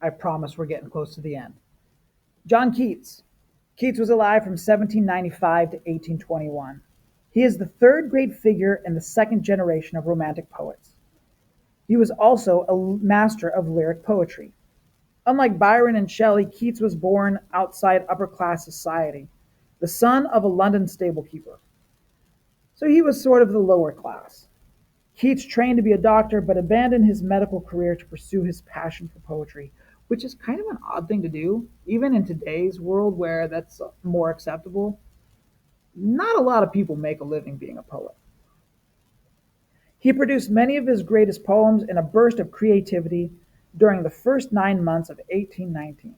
I promise we're getting close to the end. John Keats. Keats was alive from 1795 to 1821. He is the third great figure in the second generation of Romantic poets. He was also a master of lyric poetry. Unlike Byron and Shelley, Keats was born outside upper class society, the son of a London stable keeper. So he was sort of the lower class. Keats trained to be a doctor, but abandoned his medical career to pursue his passion for poetry, which is kind of an odd thing to do, even in today's world where that's more acceptable. Not a lot of people make a living being a poet. He produced many of his greatest poems in a burst of creativity during the first 9 months of 1819.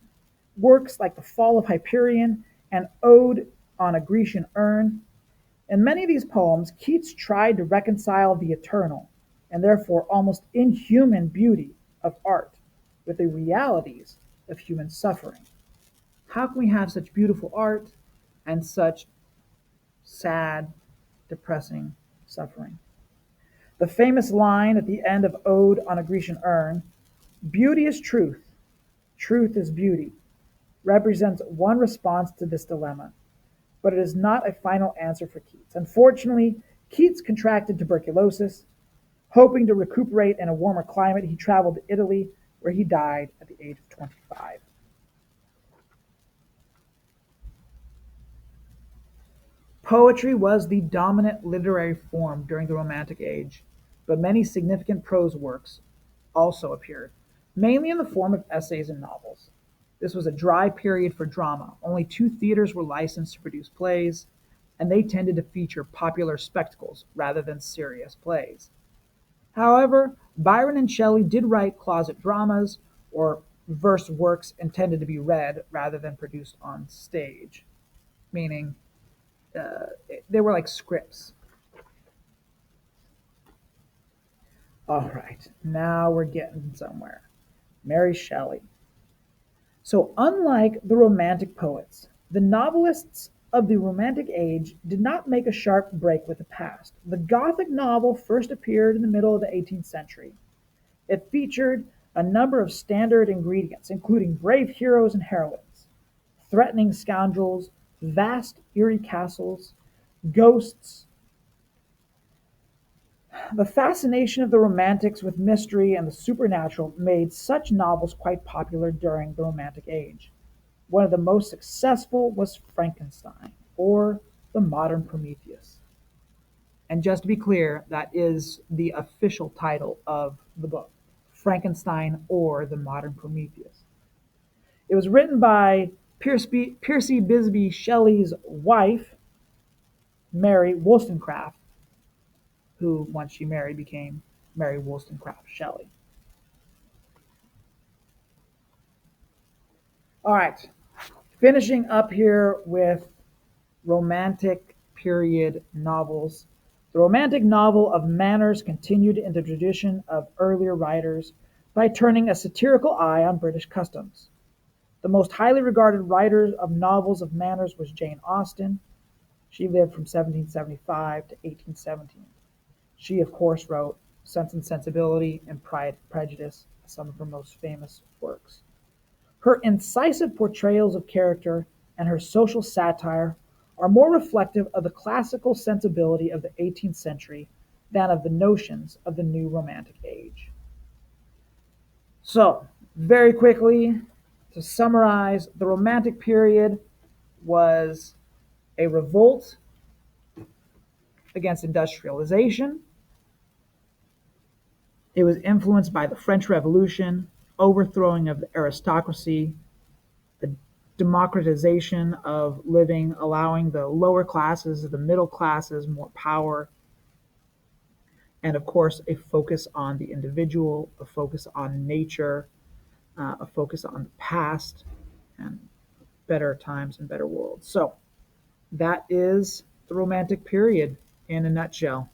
Works like The Fall of Hyperion and Ode on a Grecian Urn. In many of these poems, Keats tried to reconcile the eternal, and therefore almost inhuman beauty of art with the realities of human suffering. How can we have such beautiful art and such sad, depressing suffering? The famous line at the end of Ode on a Grecian Urn, "Beauty is truth, truth is beauty," represents one response to this dilemma, but it is not a final answer for Keats. Unfortunately, Keats contracted tuberculosis. Hoping to recuperate in a warmer climate, he traveled to Italy, where he died at the age of 25. Poetry was the dominant literary form during the Romantic Age, but many significant prose works also appeared, mainly in the form of essays and novels. This was a dry period for drama. Only two theaters were licensed to produce plays, and they tended to feature popular spectacles rather than serious plays. However, Byron and Shelley did write closet dramas or verse works intended to be read rather than produced on stage, meaning they were like scripts. All right, now we're getting somewhere. Mary Shelley. So, unlike the Romantic poets, the novelists of the Romantic age did not make a sharp break with the past. The Gothic novel first appeared in the middle of the 18th century. It featured a number of standard ingredients, including brave heroes and heroines, threatening scoundrels, vast, eerie castles, ghosts. The fascination of the Romantics with mystery and the supernatural made such novels quite popular during the Romantic Age. One of the most successful was Frankenstein, or the modern Prometheus. And just to be clear, that is the official title of the book, Frankenstein or the Modern Prometheus. It was written by Percy Bisbee Shelley's wife, Mary Wollstonecraft, who, once she married, became Mary Wollstonecraft Shelley. All right, finishing up here with Romantic period novels. The Romantic novel of manners continued in the tradition of earlier writers by turning a satirical eye on British customs. The most highly regarded writer of novels of manners was Jane Austen. She lived from 1775 to 1817. She, of course, wrote Sense and Sensibility and Pride and Prejudice, some of her most famous works. Her incisive portrayals of character and her social satire are more reflective of the classical sensibility of the 18th century than of the notions of the new Romantic age. So, very quickly, to summarize, the Romantic period was a revolt against industrialization. It was influenced by the French Revolution, overthrowing of the aristocracy, the democratization of living, allowing the lower classes, the middle classes, more power, and of course, a focus on the individual, a focus on nature, a focus on the past, and better times and better worlds. So, that is the Romantic period in a nutshell.